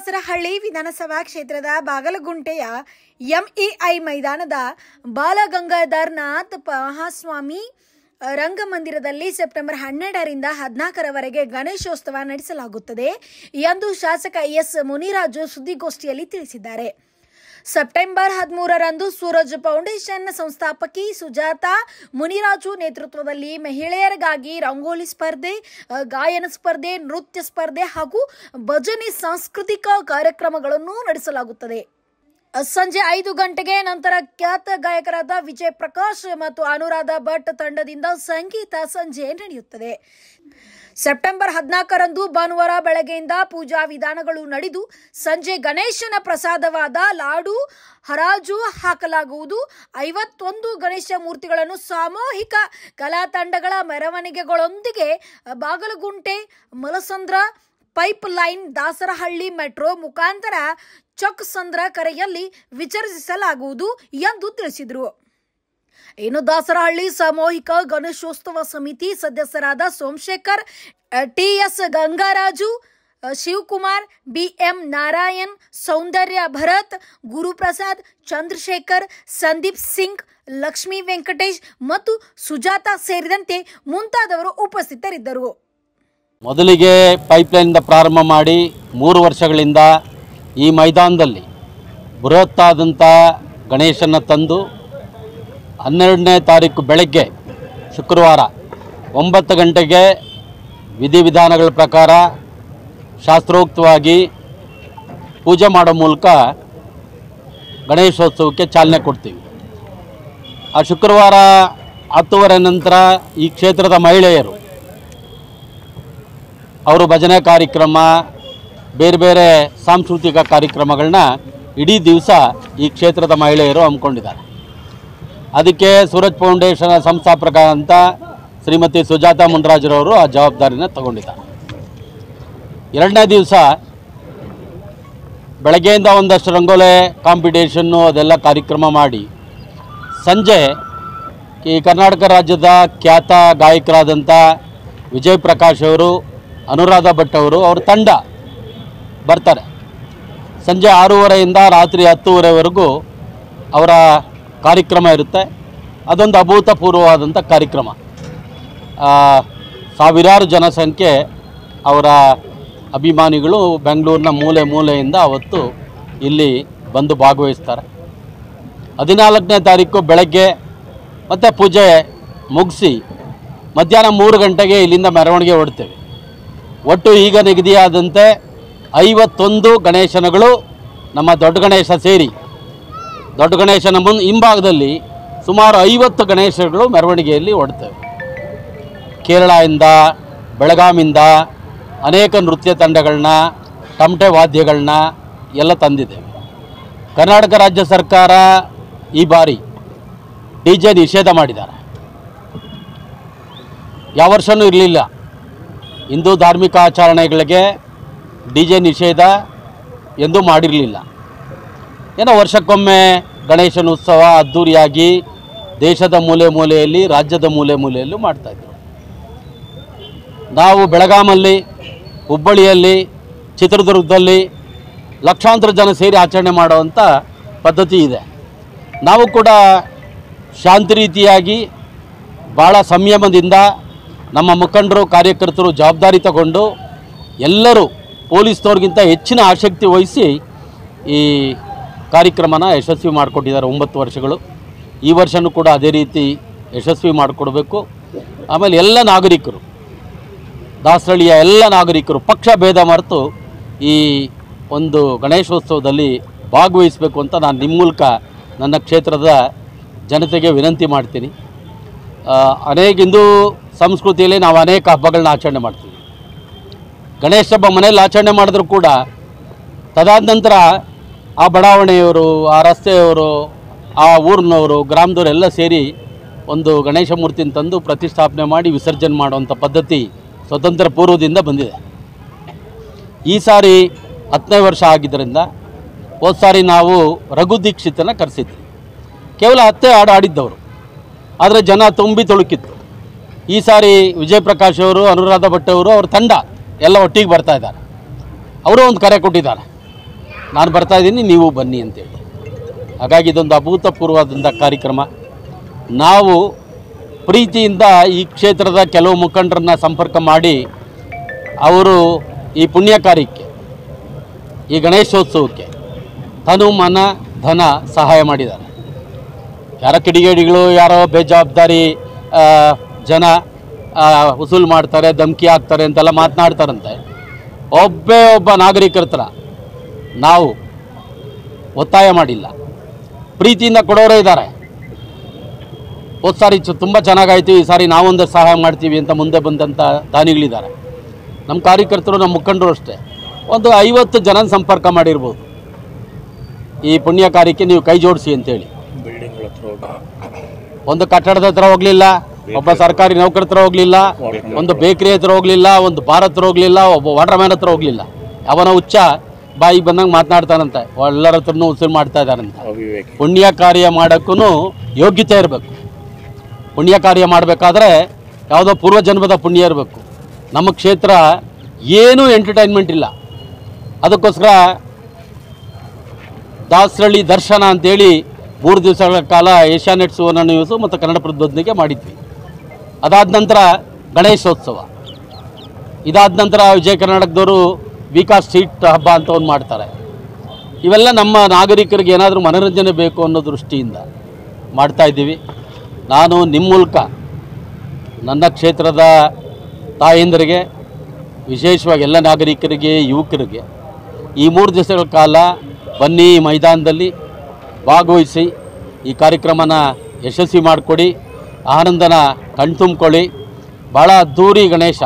ದಾಸರಹಳ್ಳಿ ವಿಧಾನಸಭಾ ಕ್ಷೇತ್ರದ ಬಾಗಲಗುಂಟೆಯ ಎಂಇಐ ಮೈದಾನದ ಬಾಲಗಂಗಾಧರನಾಥ ಮಹಾಸ್ವಾಮಿ ರಂಗಮಂದಿರದಲ್ಲಿ ಸೆಪ್ಟೆಂಬರ್ 12ರಿಂದ 14ರವರೆಗೆ ಗಣೇಶೋತ್ಸವ ನಡೆಸಲಾಗುತ್ತದೆ ಎಂದು ಶಾಸಕ ಎಸ್ ಮುನಿರಾಜು ಸುದ್ದಿಗೋಷ್ಠಿಯಲ್ಲಿ ತಿಳಿಸಿದ್ದಾರೆ. ಸೆಪ್ಟೆಂಬರ್ 13ರಂದು ಸೂರಜ್ ಫೌಂಡೇಶನ್ ಸಂಸ್ಥಾಪಕಿ ಸುಜಾತಾ ಮುನಿರಾಜು ನೇತೃತ್ವದಲ್ಲಿ ಮಹಿಳೆಯರಿಗಾಗಿ ರಂಗೋಲಿ ಸ್ಪರ್ಧೆ, ಗಾಯನ ಸ್ಪರ್ಧೆ, ನೃತ್ಯ ಸ್ಪರ್ಧೆ ಹಾಗೂ ಭಜನೆ ಸಾಂಸ್ಕೃತಿಕ ಕಾರ್ಯಕ್ರಮಗಳನ್ನು ನಡೆಸಲಾಗುತ್ತದೆ. ಸಂಜೆ 5 ಗಂಟೆಗೆ ನಂತರ ಖ್ಯಾತ ಗಾಯಕರಾದ ವಿಜಯ್ ಪ್ರಕಾಶ್ ಮತ್ತು ಅನುರಾಧ ಭಟ್ ತಂಡದಿಂದ ಸಂಗೀತ ಸಂಜೆ ನಡೆಯುತ್ತದೆ. ಸೆಪ್ಟೆಂಬರ್ 14ರಂದು ಭಾನುವಾರ ಬೆಳಗ್ಗೆಯಿಂದ ಪೂಜಾ ವಿಧಾನಗಳು ನಡೆದು ಸಂಜೆ ಗಣೇಶನ ಪ್ರಸಾದವಾದ ಲಾಡು ಹರಾಜು ಹಾಕಲಾಗುವುದು. 51 ಗಣೇಶ ಮೂರ್ತಿಗಳನ್ನು ಸಾಮೂಹಿಕ ಕಲಾ ತಂಡಗಳ ಮೆರವಣಿಗೆಗಳೊಂದಿಗೆ Bagalagunte Malasandra pipeline Dasarahalli metro ಮುಖಾಂತರ ಚೊಕ್ಕಸಂದ್ರ ಕೆರೆಯಲ್ಲಿ ವಿಸರ್ಜಿಸಲಾಗುವುದು ಎಂದು ತಿಳಿಸಿದರು. ಇನ್ನು ದಾಸರಹಳ್ಳಿ ಸಾಮೂಹಿಕ ಗಣೇಶೋತ್ಸವ ಸಮಿತಿ ಸದಸ್ಯರಾದ ಸೋಮಶೇಖರ್, ಟಿಎಸ್ ಗಂಗಾರಾಜು, ಶಿವಕುಮಾರ್, ಬಿಎಂ ನಾರಾಯಣ್, ಸೌಂದರ್ಯ ಭರತ್, ಗುರುಪ್ರಸಾದ್, ಚಂದ್ರಶೇಖರ್, ಸಂದೀಪ್ ಸಿಂಗ್, ಲಕ್ಷ್ಮೀ ವೆಂಕಟೇಶ್ ಮತ್ತು ಸುಜಾತಾ ಸೇರಿದಂತೆ ಮುಂತಾದವರು ಉಪಸ್ಥಿತರಿದ್ದರು. ಮೊದಲಿಗೆ ಪೈಪ್ಲೈನಿಂದ ಪ್ರಾರಂಭ ಮಾಡಿ 3 ವರ್ಷಗಳಿಂದ ಈ ಮೈದಾನದಲ್ಲಿ ಬೃಹತ್ತಾದಂಥ ಗಣೇಶನ ತಂದು 12ನೇ ತಾರೀಕು ಬೆಳಗ್ಗೆ ಶುಕ್ರವಾರ 9 ಗಂಟೆಗೆ ವಿಧಿವಿಧಾನಗಳ ಪ್ರಕಾರ ಶಾಸ್ತ್ರೋಕ್ತವಾಗಿ ಪೂಜೆ ಮಾಡೋ ಮೂಲಕ ಗಣೇಶೋತ್ಸವಕ್ಕೆ ಚಾಲನೆ ಕೊಡ್ತೀವಿ. ಆ ಶುಕ್ರವಾರ 10:30 ನಂತರ ಈ ಕ್ಷೇತ್ರದ ಮಹಿಳೆಯರು ಅವರು ಭಜನೆ ಕಾರ್ಯಕ್ರಮ, ಬೇರೆ ಬೇರೆ ಸಾಂಸ್ಕೃತಿಕ ಕಾರ್ಯಕ್ರಮಗಳನ್ನ ಇಡೀ ದಿವಸ ಈ ಕ್ಷೇತ್ರದ ಮಹಿಳೆಯರು ಹಮ್ಮಿಕೊಂಡಿದ್ದಾರೆ. ಅದಕ್ಕೆ ಸೂರಜ್ ಫೌಂಡೇಶನ್ ಸಂಸ್ಥಾಪಕ ಅಂತ ಶ್ರೀಮತಿ ಸುಜಾತಾ ಮುನಿರಾಜರವರು ಆ ಜವಾಬ್ದಾರಿನ ತಗೊಂಡಿದ್ದಾರೆ. 2ನೇ ದಿವಸ ಬೆಳಗ್ಗೆಯಿಂದ ಒಂದಷ್ಟು ರಂಗೋಲೆ ಕಾಂಪಿಟೇಷನ್ನು ಅದೆಲ್ಲ ಕಾರ್ಯಕ್ರಮ ಮಾಡಿ ಸಂಜೆ ಈ ಕರ್ನಾಟಕ ರಾಜ್ಯದ ಖ್ಯಾತ ಗಾಯಕರಾದಂಥ ವಿಜಯ್ ಪ್ರಕಾಶ್ ಅವರು, ಅನುರಾಧ ಭಟ್ ಅವರು, ಅವ್ರ ತಂಡ ಬರ್ತಾರೆ. ಸಂಜೆ 6:30ರಿಂದ ರಾತ್ರಿ 10:30ವರೆಗೂ ಅವರ ಕಾರ್ಯಕ್ರಮ ಇರುತ್ತೆ. ಅದೊಂದು ಅಭೂತಪೂರ್ವವಾದಂಥ ಕಾರ್ಯಕ್ರಮ. ಸಾವಿರಾರು ಜನಸಂಖ್ಯೆ ಅವರ ಅಭಿಮಾನಿಗಳು ಬೆಂಗಳೂರಿನ ಮೂಲೆ ಮೂಲೆಯಿಂದ ಅವತ್ತು ಇಲ್ಲಿ ಬಂದು ಭಾಗವಹಿಸ್ತಾರೆ. 14ನೇ ತಾರೀಕು ಬೆಳಗ್ಗೆ ಮತ್ತು ಪೂಜೆ ಮುಗಿಸಿ ಮಧ್ಯಾಹ್ನ 3 ಗಂಟೆಗೆ ಇಲ್ಲಿಂದ ಮೆರವಣಿಗೆ ಹೊರಡ್ತೇವೆ. ಒಟ್ಟು ಈಗ ನಿಗದಿಯಾದಂತೆ 51 ಗಣೇಶನಗಳು ನಮ್ಮ ದೊಡ್ಡ ಗಣೇಶ ಸೇರಿ ದೊಡ್ಡ ಗಣೇಶನ ಹಿಂಭಾಗದಲ್ಲಿ ಸುಮಾರು 50 ಗಣೇಶಗಳು ಮೆರವಣಿಗೆಯಲ್ಲಿ ಹೊರಡ್ತೇವೆ. ಕೇರಳದಿಂದ, ಬೆಳಗಾಮಿಂದ ಅನೇಕ ನೃತ್ಯ ತಂಡಗಳನ್ನ, ತಮಟೆ ವಾದ್ಯಗಳನ್ನ ಎಲ್ಲ ತಂದಿದ್ದೇವೆ. ಕರ್ನಾಟಕ ರಾಜ್ಯ ಸರ್ಕಾರ ಈ ಬಾರಿ DJ ನಿಷೇಧ ಮಾಡಿದ್ದಾರೆ. ಯಾವ ವರ್ಷವೂ ಇರಲಿಲ್ಲ. ಹಿಂದೂ ಧಾರ್ಮಿಕ ಆಚರಣೆಗಳಿಗೆ DJ ನಿಷೇಧ ಎಂದೂ ಮಾಡಿರಲಿಲ್ಲ. ಏನೋ ವರ್ಷಕ್ಕೊಮ್ಮೆ ಗಣೇಶನ ಉತ್ಸವ ಅದ್ಧೂರಿಯಾಗಿ ದೇಶದ ಮೂಲೆ ಮೂಲೆಯಲ್ಲಿ, ರಾಜ್ಯದ ಮೂಲೆ ಮೂಲೆಯಲ್ಲೂ ಮಾಡ್ತಾಯಿದ್ರು. ನಾವು ಬೆಳಗಾಮಲ್ಲಿ, ಹುಬ್ಬಳ್ಳಿಯಲ್ಲಿ, ಚಿತ್ರದುರ್ಗದಲ್ಲಿ ಲಕ್ಷಾಂತರ ಜನ ಸೇರಿ ಆಚರಣೆ ಮಾಡುವಂಥ ಪದ್ಧತಿ ಇದೆ. ನಾವು ಕೂಡ ಶಾಂತಿ ರೀತಿಯಾಗಿ ಭಾಳ ಸಂಯಮದಿಂದ ನಮ್ಮ ಮುಖಂಡರು, ಕಾರ್ಯಕರ್ತರು ಜವಾಬ್ದಾರಿ ತಗೊಂಡು ಎಲ್ಲರೂ ಪೊಲೀಸ್ನವ್ರಿಗಿಂತ ಹೆಚ್ಚಿನ ಆಸಕ್ತಿ ವಹಿಸಿ ಈ ಕಾರ್ಯಕ್ರಮನ ಯಶಸ್ವಿ ಮಾಡಿಕೊಟ್ಟಿದ್ದಾರೆ 9 ವರ್ಷಗಳು. ಈ ವರ್ಷವೂ ಕೂಡ ಅದೇ ರೀತಿ ಯಶಸ್ವಿ ಮಾಡಿಕೊಡ್ಬೇಕು. ಆಮೇಲೆ ಎಲ್ಲ ನಾಗರಿಕರು, ದಾಸರಳ್ಳಿಯ ಎಲ್ಲ ನಾಗರಿಕರು ಪಕ್ಷ ಭೇದ ಮರೆತು ಈ ಒಂದು ಗಣೇಶೋತ್ಸವದಲ್ಲಿ ಭಾಗವಹಿಸಬೇಕು ಅಂತ ನಾನು ನಿಮ್ಮ ಮೂಲಕ ನನ್ನ ಕ್ಷೇತ್ರದ ಜನತೆಗೆ ವಿನಂತಿ ಮಾಡ್ತೀನಿ. ಅನೇಕ ಹಿಂದೂ ಸಂಸ್ಕೃತಿಯಲ್ಲಿ ನಾವು ಅನೇಕ ಹಬ್ಬಗಳನ್ನ ಆಚರಣೆ ಮಾಡ್ತೀವಿ. ಗಣೇಶ ಹಬ್ಬ ಮನೆಯಲ್ಲಿ ಆಚರಣೆ ಮಾಡಿದ್ರು ಕೂಡ ತದಾದ ನಂತರ ಆ ಬಡಾವಣೆಯವರು, ಆ ರಸ್ತೆಯವರು, ಆ ಊರಿನವರು, ಗ್ರಾಮದವರು ಎಲ್ಲ ಸೇರಿ ಒಂದು ಗಣೇಶ ಮೂರ್ತಿನ ತಂದು ಪ್ರತಿಷ್ಠಾಪನೆ ಮಾಡಿ ವಿಸರ್ಜನೆ ಮಾಡುವಂಥ ಪದ್ಧತಿ ಸ್ವತಂತ್ರ ಪೂರ್ವದಿಂದ ಬಂದಿದೆ. ಈ ಸಾರಿ 10ನೇ ವರ್ಷ ಆಗಿದ್ದರಿಂದ ಹೋದ ಸಾರಿ ನಾವು ರಘು ದೀಕ್ಷಿತನ ಕರೆಸಿದ್ವಿ. ಕೇವಲ 10 ಹಾಡು ಆಡಿದ್ದವರು, ಆದರೆ ಜನ ತುಂಬಿ ತುಳುಕಿತ್ತು. ಈ ಸಾರಿ ವಿಜಯ್ ಪ್ರಕಾಶ್ ಅವರು, ಅನುರಾಧ ಭಟ್ ಅವರು, ಅವ್ರ ತಂಡ ಎಲ್ಲ ಒಟ್ಟಿಗೆ ಬರ್ತಾ ಇದ್ದಾರೆ. ಅವರು ಒಂದು ಕರೆ ಕೊಟ್ಟಿದ್ದಾರೆ. ನಾನು ಬರ್ತಾಯಿದ್ದೀನಿ, ನೀವು ಬನ್ನಿ ಅಂತೇಳಿ. ಹಾಗಾಗಿ ಇದೊಂದು ಅಭೂತಪೂರ್ವವಾದಂಥ ಕಾರ್ಯಕ್ರಮ. ನಾವು ಪ್ರೀತಿಯಿಂದ ಈ ಕ್ಷೇತ್ರದ ಕೆಲವು ಮುಖಂಡರನ್ನ ಸಂಪರ್ಕ ಮಾಡಿ ಅವರು ಈ ಪುಣ್ಯ ಕಾರ್ಯಕ್ಕೆ, ಈ ಗಣೇಶೋತ್ಸವಕ್ಕೆ ತನು ಮನ ಧನ ಸಹಾಯ ಮಾಡಿದ್ದಾರೆ. ಯಾರೋ ಕಿಡಿಗೇಡಿಗಳು, ಯಾರೋ ಬೇಜವಾಬ್ದಾರಿ ಜನ ವಸೂಲು ಮಾಡ್ತಾರೆ, ಧಮಕಿ ಹಾಕ್ತಾರೆ ಅಂತೆಲ್ಲ ಮಾತನಾಡ್ತಾರಂತೆ. ಒಬ್ಬ ನಾಗರಿಕರ ಥರ ನಾವು ಒತ್ತಾಯ ಮಾಡಿಲ್ಲ, ಪ್ರೀತಿಯಿಂದ ಕೊಡೋರೇ ಇದ್ದಾರೆ. ಹೋದ ಸಾರಿ ತುಂಬ ಚೆನ್ನಾಗಾಯ್ತು, ಈ ಸಾರಿ ನಾವೊಂದು ಸಹಾಯ ಮಾಡ್ತೀವಿ ಅಂತ ಮುಂದೆ ಬಂದಂಥ ದಾನಿಗಳಿದ್ದಾರೆ. ನಮ್ಮ ಕಾರ್ಯಕರ್ತರು, ನಮ್ಮ ಮುಖಂಡರು ಅಷ್ಟೇ ಒಂದು 50 ಜನ ಸಂಪರ್ಕ ಮಾಡಿರ್ಬೋದು. ಈ ಪುಣ್ಯ ಕಾರ್ಯಕ್ಕೆ ನೀವು ಕೈ ಜೋಡಿಸಿ ಅಂತೇಳಿ. ಒಂದು ಕಟ್ಟಡದ ಹತ್ರ ಹೋಗಲಿಲ್ಲ, ಒಬ್ಬ ಸರ್ಕಾರಿ ನೌಕರ ಹತ್ರ ಹೋಗಲಿಲ್ಲ, ಒಂದು ಬೇಕ್ರಿ ಹತ್ರ ಹೋಗಲಿಲ್ಲ, ಒಂದು ಬಾರ್ ಹತ್ರ ಹೋಗಲಿಲ್ಲ, ಒಬ್ಬ ವಾಟರ್ ಮ್ಯಾನ್ ಹತ್ರ ಹೋಗಲಿಲ್ಲ. ಅವನ ಹುಚ್ಚ ಬಾಯಿಗೆ ಬಂದಂಗೆ ಮಾತನಾಡ್ತಾನಂತೆ, ಎಲ್ಲರ ಹತ್ರನೂ ಉಸಿರು ಮಾಡ್ತಾ ಇದ್ದಾರಂತೆ. ಪುಣ್ಯ ಕಾರ್ಯ ಮಾಡೋಕ್ಕೂ ಯೋಗ್ಯತೆ ಇರಬೇಕು. ಪುಣ್ಯ ಕಾರ್ಯ ಮಾಡಬೇಕಾದ್ರೆ ಯಾವುದೋ ಪೂರ್ವಜನ್ಮದ ಪುಣ್ಯ ಇರಬೇಕು. ನಮ್ಮ ಕ್ಷೇತ್ರ ಏನೂ ಎಂಟರ್ಟೈನ್ಮೆಂಟ್ ಇಲ್ಲ. ಅದಕ್ಕೋಸ್ಕರ ದಾಸರಳ್ಳಿ ದರ್ಶನ ಅಂತೇಳಿ 3 ದಿವಸಗಳ ಕಾಲ ಏಷ್ಯಾನೆಟ್ ಸುವರ್ಣ ನ್ಯೂಸು ಮತ್ತು ಕನ್ನಡ ಪ್ರತಿಧ್ವನಿಗೆ ಮಾಡಿದ್ವಿ. ಅದಾದ ನಂತರ ಗಣೇಶೋತ್ಸವ, ಇದಾದ ನಂತರ ವಿಜಯ ಕರ್ನಾಟಕದವರು ವಿಕಾಸ್ ಸ್ಟ್ರೀಟ್ ಹಬ್ಬ ಅಂತ ಒಂದು ಮಾಡ್ತಾರೆ. ಇವೆಲ್ಲ ನಮ್ಮ ನಾಗರಿಕರಿಗೆ ಏನಾದರೂ ಮನೋರಂಜನೆ ಬೇಕು ಅನ್ನೋ ದೃಷ್ಟಿಯಿಂದ ಮಾಡ್ತಾಯಿದ್ದೀವಿ. ನಾನು ನಿಮ್ಮ ಮೂಲಕ ನನ್ನ ಕ್ಷೇತ್ರದ ತಾಯಂದರಿಗೆ, ವಿಶೇಷವಾಗಿ ಎಲ್ಲ ನಾಗರಿಕರಿಗೆ, ಯುವಕರಿಗೆ ಈ 3 ದಿವಸಗಳ ಕಾಲ ಬನ್ನಿ, ಮೈದಾನದಲ್ಲಿ ಭಾಗವಹಿಸಿ ಈ ಕಾರ್ಯಕ್ರಮನ ಯಶಸ್ವಿ ಮಾಡಿಕೊಡಿ, ಆನಂದನ ಕಣ್ತುಂಬ್ಕೊಳ್ಳಿ. ಭಾಳ ಅದ್ಧೂರಿ ಗಣೇಶ,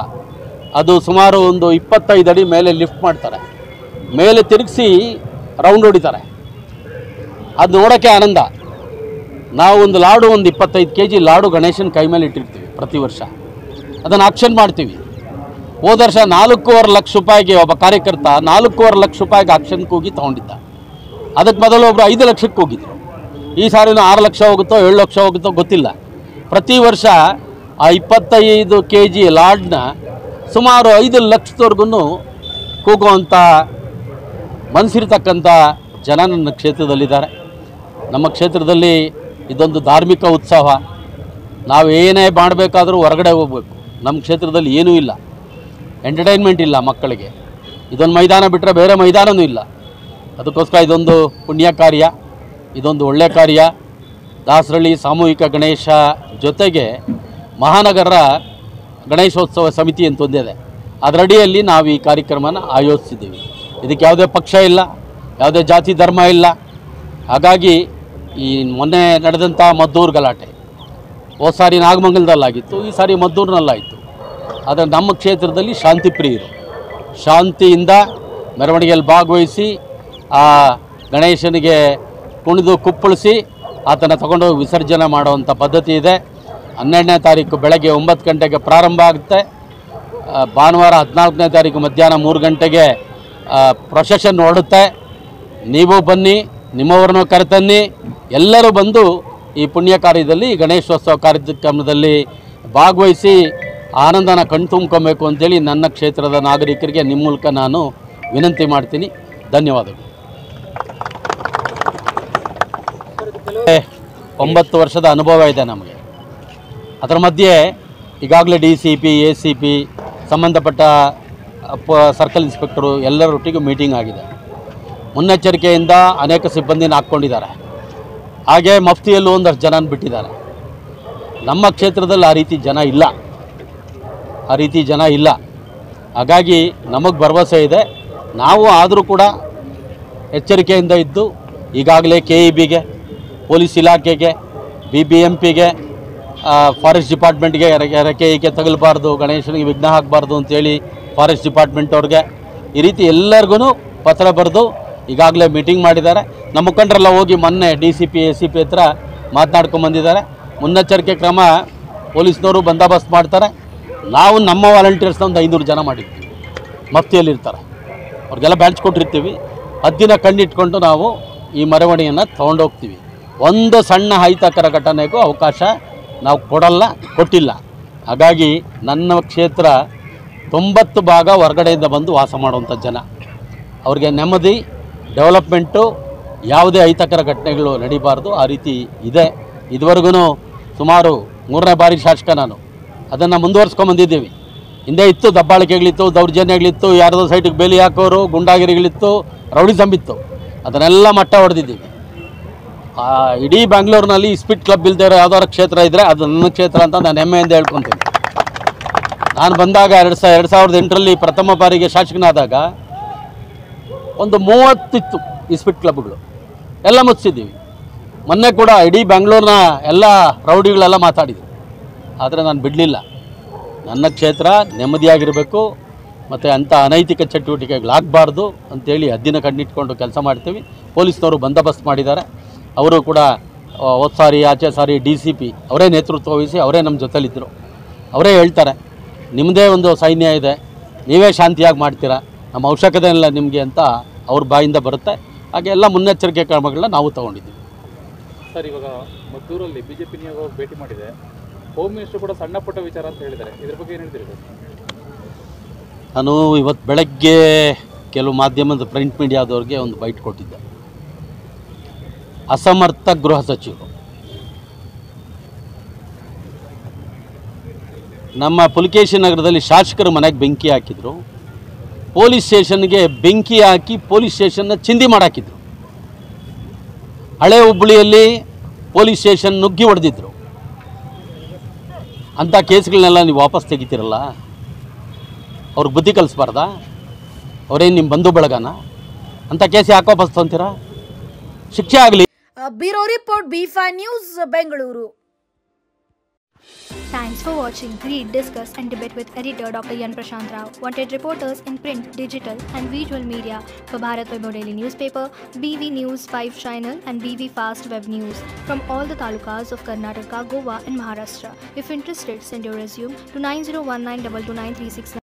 ಅದು ಸುಮಾರು ಒಂದು 25 ಅಡಿ ಮೇಲೆ ಲಿಫ್ಟ್ ಮಾಡ್ತಾರೆ, ಮೇಲೆ ತಿರುಗಿಸಿ ರೌಂಡ್ ಹೊಡಿತಾರೆ. ಅದು ನೋಡೋಕ್ಕೆ ಆನಂದ. ನಾವು ಒಂದು ಲಾಡು, ಒಂದು 25 kg ಲಾಡು ಗಣೇಶನ ಕೈ ಮೇಲೆ ಇಟ್ಟಿರ್ತೀವಿ ಪ್ರತಿ ವರ್ಷ. ಅದನ್ನು ಆಕ್ಷನ್ ಮಾಡ್ತೀವಿ. ಹೋದ ವರ್ಷ 4.25 ಲಕ್ಷ ರೂಪಾಯಿಗೆ ಒಬ್ಬ ಕಾರ್ಯಕರ್ತ 4.25 ಲಕ್ಷ ರೂಪಾಯಿಗೆ ಆಕ್ಷನ್ಗೆ ಹೋಗಿ ತೊಗೊಂಡಿದ್ದ. ಅದಕ್ಕೆ ಮೊದಲು ಒಬ್ಬರು 5 ಲಕ್ಷಕ್ಕೆ ಹೋಗಿದ್ರು. ಈ ಸಾರಿನೂ 6 ಲಕ್ಷ ಹೋಗುತ್ತೋ 7 ಲಕ್ಷ ಹೋಗುತ್ತೋ ಗೊತ್ತಿಲ್ಲ. ಪ್ರತಿ ವರ್ಷ ಆ 25 kg ಲಾಡ್ನ ಸುಮಾರು 5 ಲಕ್ಷದವರೆಗೂ ಕೂಗುವಂಥ ಮನಸ್ಸಿರ್ತಕ್ಕಂಥ ಜನ ನನ್ನ ಕ್ಷೇತ್ರದಲ್ಲಿದ್ದಾರೆ. ನಮ್ಮ ಕ್ಷೇತ್ರದಲ್ಲಿ ಇದೊಂದು ಧಾರ್ಮಿಕ ಉತ್ಸವ. ನಾವು ಏನೇ ಮಾಡಬೇಕಾದ್ರೂ ಹೊರಗಡೆ ಹೋಗಬೇಕು. ನಮ್ಮ ಕ್ಷೇತ್ರದಲ್ಲಿ ಏನೂ ಇಲ್ಲ, ಎಂಟರ್ಟೈನ್ಮೆಂಟ್ ಇಲ್ಲ ಮಕ್ಕಳಿಗೆ. ಇದೊಂದು ಮೈದಾನ ಬಿಟ್ಟರೆ ಬೇರೆ ಮೈದಾನವೂ ಇಲ್ಲ. ಅದಕ್ಕೋಸ್ಕರ ಇದೊಂದು ಪುಣ್ಯ ಕಾರ್ಯ, ಇದೊಂದು ಒಳ್ಳೆಯ ಕಾರ್ಯ. ದಾಸರಳ್ಳಿ ಸಾಮೂಹಿಕ ಗಣೇಶ ಜೊತೆಗೆ ಮಹಾನಗರ ಗಣೇಶೋತ್ಸವ ಸಮಿತಿ ಅಂತ ಒಂದಿದೆ, ಅದರಡಿಯಲ್ಲಿ ನಾವು ಈ ಕಾರ್ಯಕ್ರಮನ ಆಯೋಜಿಸಿದ್ದೀವಿ. ಇದಕ್ಕೆ ಯಾವುದೇ ಪಕ್ಷ ಇಲ್ಲ, ಯಾವುದೇ ಜಾತಿ ಧರ್ಮ ಇಲ್ಲ. ಹಾಗಾಗಿ ಈ ಮೊನ್ನೆ ನಡೆದಂಥ ಮದ್ದೂರು ಗಲಾಟೆ ಹೋದ ಸಾರಿ ನಾಗಮಂಗಲದಲ್ಲಾಗಿತ್ತು, ಈ ಸಾರಿ ಮದ್ದೂರಿನಲ್ಲಾಯಿತು. ಆದರೆ ನಮ್ಮ ಕ್ಷೇತ್ರದಲ್ಲಿ ಶಾಂತಿ ಪ್ರಿಯರು, ಶಾಂತಿಯಿಂದ ಮೆರವಣಿಗೆಯಲ್ಲಿ ಭಾಗವಹಿಸಿ ಆ ಗಣೇಶನಿಗೆ ಕುಣಿದು ಕುಪ್ಪಳಿಸಿ ಆತನ ತಗೊಂಡೋಗಿ ವಿಸರ್ಜನೆ ಮಾಡುವಂಥ ಪದ್ಧತಿ ಇದೆ. 12ನೇ ತಾರೀಕು ಬೆಳಗ್ಗೆ 9 ಗಂಟೆಗೆ ಪ್ರಾರಂಭ ಆಗುತ್ತೆ. ಭಾನುವಾರ 14ನೇ ತಾರೀಕು ಮಧ್ಯಾಹ್ನ 3 ಗಂಟೆಗೆ ಪ್ರೊಸೆಷನ್ ಹೊರಡುತ್ತೆ. ನೀವು ಬನ್ನಿ, ನಿಮ್ಮವ್ರನ್ನೂ ಕರೆತನ್ನಿ, ಎಲ್ಲರೂ ಬಂದು ಈ ಪುಣ್ಯ ಕಾರ್ಯದಲ್ಲಿ, ಗಣೇಶೋತ್ಸವ ಕಾರ್ಯಕ್ರಮದಲ್ಲಿ ಭಾಗವಹಿಸಿ ಆನಂದನ ಕಣ್ತುಂಬ್ಕೊಬೇಕು ಅಂತೇಳಿ ನನ್ನ ಕ್ಷೇತ್ರದ ನಾಗರಿಕರಿಗೆ ನಿಮ್ಮ ಮೂಲಕ ನಾನು ವಿನಂತಿ ಮಾಡ್ತೀನಿ. ಧನ್ಯವಾದಗಳು. 9 ವರ್ಷದ ಅನುಭವ ಇದೆ ನಮಗೆ. ಅದರ ಮಧ್ಯೆ ಈಗಾಗಲೇ DCP, ACP, ಸಂಬಂಧಪಟ್ಟ ಸರ್ಕಲ್ ಇನ್ಸ್ಪೆಕ್ಟರು ಎಲ್ಲರೊಟ್ಟಿಗೂ ಮೀಟಿಂಗ್ ಆಗಿದೆ. ಮುನ್ನೆಚ್ಚರಿಕೆಯಿಂದ ಅನೇಕ ಸಿಬ್ಬಂದಿನ ಹಾಕ್ಕೊಂಡಿದ್ದಾರೆ. ಹಾಗೆ ಮಫ್ತಿಯಲ್ಲೂ ಒಂದಷ್ಟು ಜನನ ಬಿಟ್ಟಿದ್ದಾರೆ. ನಮ್ಮ ಕ್ಷೇತ್ರದಲ್ಲಿ ಆ ರೀತಿ ಜನ ಇಲ್ಲ. ಹಾಗಾಗಿ ನಮಗೆ ಭರವಸೆ ಇದೆ. ನಾವು ಆದರೂ ಕೂಡ ಎಚ್ಚರಿಕೆಯಿಂದ ಇದ್ದು ಈಗಾಗಲೇ KEBಗೆ, ಪೊಲೀಸ್ ಇಲಾಖೆಗೆ, BBMPಗೆ, ಫಾರೆಸ್ಟ್ ಡಿಪಾರ್ಟ್ಮೆಂಟ್ಗೆ ರೆಕ್ಕೆ ತಗಲಬಾರ್ದು, ಗಣೇಶನಿಗೆ ವಿಘ್ನ ಹಾಕಬಾರ್ದು ಅಂತೇಳಿ ಫಾರೆಸ್ಟ್ ಡಿಪಾರ್ಟ್ಮೆಂಟ್ ಅವ್ರಿಗೆ ಈ ರೀತಿ ಎಲ್ಲರಿಗೂ ಪತ್ರ ಬರೆದು ಈಗಾಗಲೇ ಮೀಟಿಂಗ್ ಮಾಡಿದ್ದಾರೆ. ನಮ್ಮ ಮುಖಂಡರೆಲ್ಲ ಹೋಗಿ ಮೊನ್ನೆ DCP, ACP ಹತ್ರ ಮಾತನಾಡ್ಕೊಂಬಂದಿದ್ದಾರೆ. ಮುನ್ನೆಚ್ಚರಿಕೆ ಕ್ರಮ ಪೊಲೀಸ್ನವರು ಬಂದೋಬಸ್ತ್ ಮಾಡ್ತಾರೆ. ನಾವು ನಮ್ಮ ವಾಲಂಟಿಯರ್ಸ್ನ ಒಂದು 500 ಜನ ಮಾಡಿರ್ತೀವಿ, ಮಫ್ತಿಯಲ್ಲಿರ್ತಾರೆ. ಅವ್ರಿಗೆಲ್ಲ ಬ್ಯಾಡ್ಜ್ ಕೊಟ್ಟಿರ್ತೀವಿ. 10 ದಿನ ಕಣ್ಣಿಟ್ಕೊಂಡು ನಾವು ಈ ಮೆರವಣಿಗೆಯನ್ನು ತೊಗೊಂಡೋಗ್ತೀವಿ. ಒಂದು ಸಣ್ಣ ಅಹಿತಕರ ಘಟನೆಗೂ ಅವಕಾಶ ನಾವು ಕೊಟ್ಟಿಲ್ಲ. ಹಾಗಾಗಿ ನನ್ನ ಕ್ಷೇತ್ರ 90 ಭಾಗ ಹೊರಗಡೆಯಿಂದ ಬಂದು ವಾಸ ಮಾಡುವಂಥ ಜನ. ಅವ್ರಿಗೆ ನೆಮ್ಮದಿ, ಡೆವಲಪ್ಮೆಂಟು ಯಾವುದೇ ಅಹಿತಕರ ಘಟನೆಗಳು ನಡೀಬಾರ್ದು, ಆ ರೀತಿ ಇದೆ. ಇದುವರೆಗೂ ಸುಮಾರು 3ನೇ ಬಾರಿ ಶಾಸಕ ನಾನು. ಅದನ್ನು ಮುಂದುವರ್ಸ್ಕೊಂಬಂದಿದ್ದೀವಿ. ಹಿಂದೆ ಇತ್ತು, ದಬ್ಬಾಳಿಕೆಗಳಿತ್ತು, ದೌರ್ಜನ್ಯಗಳಿತ್ತು, ಯಾರ್ದೋ ಸೈಟಿಗೆ ಬೇಲಿ ಹಾಕೋರು, ಗುಂಡಾಗಿರಿಗಳಿತ್ತು, ರೌಡಿಸಮ್ ಇತ್ತು. ಅದನ್ನೆಲ್ಲ ಮಟ್ಟ ಹೊಡೆದಿದ್ದೀವಿ. ಇಡೀ ಬ್ಯಾಂಗ್ಳೂರಿನಲ್ಲಿ ಸ್ಪಿಟ್ ಕ್ಲಬ್ ಇಲ್ಲದೆ ಇರೋ ಯಾವ್ದಾದ್ರು ಕ್ಷೇತ್ರ ಇದ್ದರೆ ಅದು ನನ್ನ ಕ್ಷೇತ್ರ ಅಂತ ನಾನು ಹೆಮ್ಮೆಯಿಂದ ಹೇಳ್ಕೊತೀನಿ. ನಾನು ಬಂದಾಗ 2008ರಲ್ಲಿ ಪ್ರಥಮ ಬಾರಿಗೆ ಶಾಸಕನಾದಾಗ ಒಂದು 30 ಇತ್ತು ಈ ಸ್ಪಿಟ್ ಕ್ಲಬ್ಗಳು, ಎಲ್ಲ ಮುಚ್ಚಿದ್ದೀವಿ. ಮೊನ್ನೆ ಕೂಡ ಇಡೀ ಬ್ಯಾಂಗ್ಳೂರಿನ ಎಲ್ಲ ರೌಡಿಗಳೆಲ್ಲ ಮಾತಾಡಿದ್ರು. ಆದರೆ ನಾನು ಬಿಡಲಿಲ್ಲ. ನನ್ನ ಕ್ಷೇತ್ರ ನೆಮ್ಮದಿಯಾಗಿರಬೇಕು ಮತ್ತು ಅಂಥ ಅನೈತಿಕ ಚಟುವಟಿಕೆಗಳಾಗಬಾರ್ದು ಅಂಥೇಳಿ ಹದ್ದಿನ ಕಣ್ಣಿಟ್ಕೊಂಡು ಕೆಲಸ ಮಾಡ್ತೀವಿ. ಪೊಲೀಸ್ನವರು ಬಂದೋಬಸ್ತ್ ಮಾಡಿದ್ದಾರೆ. ಅವರು ಕೂಡ ಹೋದ ಸಾರಿ ಆಚೆ ಸಾರಿ DCP ಅವರೇ ನೇತೃತ್ವ ವಹಿಸಿ ಅವರೇ ನಮ್ಮ ಜೊತೆಲಿದ್ದರು. ಅವರೇ ಹೇಳ್ತಾರೆ, ನಿಮ್ಮದೇ ಒಂದು ಸೈನ್ಯ ಇದೆ, ನೀವೇ ಶಾಂತಿಯಾಗಿ ಮಾಡ್ತೀರಾ, ನಮ್ಮ ಅವಶ್ಯಕತೆ ಇಲ್ಲ ನಿಮಗೆ ಅಂತ ಅವ್ರ ಬಾಯಿಂದ ಬರುತ್ತೆ. ಹಾಗೆ ಎಲ್ಲ ಮುನ್ನೆಚ್ಚರಿಕೆ ಕ್ರಮಗಳನ್ನ ನಾವು ತೊಗೊಂಡಿದ್ದೀವಿ. ಸರ್, ಇವಾಗ ಮದ್ದೂರಲ್ಲಿ BJP ನಿಯೋಗ ಭೇಟಿ ಮಾಡಿದೆ. ಹೋಮ್ ಮಿನಿಸ್ಟರ್ ಕೂಡ ಸಣ್ಣ ಪುಟ್ಟ ವಿಚಾರ ಅಂತ ಹೇಳಿದ್ದಾರೆ. ಇದ್ರ ಬಗ್ಗೆ ಏನು ಹೇಳ್ತೀರಿ? ನಾನು ಇವತ್ತು ಬೆಳಗ್ಗೆ ಕೆಲವು ಮಾಧ್ಯಮದ ಪ್ರಿಂಟ್ ಮೀಡಿಯಾದವ್ರಿಗೆ ಒಂದು ಬೈಟ್ ಕೊಟ್ಟಿದ್ದೆ. ಅಸಮರ್ಥ ಗೃಹ ಸಚಿವರು ನಮ್ಮ ಪುಲಕೇಶಿ ನಗರದಲ್ಲಿ ಶಾಸಕರ ಮನೆಗೆ ಬೆಂಕಿ ಹಾಕಿದರು. ಪೊಲೀಸ್ ಸ್ಟೇಷನ್ಗೆ ಬೆಂಕಿ ಹಾಕಿ ಪೊಲೀಸ್ ಸ್ಟೇಷನ್ನ ಚಿಂದಿ ಮಾಡಾಕಿದ್ರು. ಹಳೆ ಹುಬ್ಬಳ್ಳಿಯಲ್ಲಿ ಪೊಲೀಸ್ ಸ್ಟೇಷನ್ ನುಗ್ಗಿ ಹೊಡೆದಿದ್ರು. ಅಂಥ ಕೇಸ್ಗಳನ್ನೆಲ್ಲ ನೀವು ವಾಪಸ್ ತೆಗಿತೀರಲ್ಲ, ಅವ್ರಿಗೆ ಬುದ್ಧಿ ಕಲಿಸ್ಬಾರ್ದಾ? ಅವರೇನು ನಿಮ್ಮ ಬಂಧು ಬಳಗನ? ಅಂಥ ಕೇಸ್ ಯಾಕೆ ವಾಪಸ್ ತೊಂತೀರಾ? ಶಿಕ್ಷೆ ಆಗಲಿ. Bureau report B5 news Bengaluru. Thanks for watching. Read, discuss and debate with editor Dr. Yan Prashant Rao. Wanted reporters in print, digital and visual media for Bharat Vaibhav Daily Newspaper, BV News 5 Channel and BV Fast Web News from all the talukas of Karnataka, Goa and Maharashtra. If interested, send your resume to 9019229369.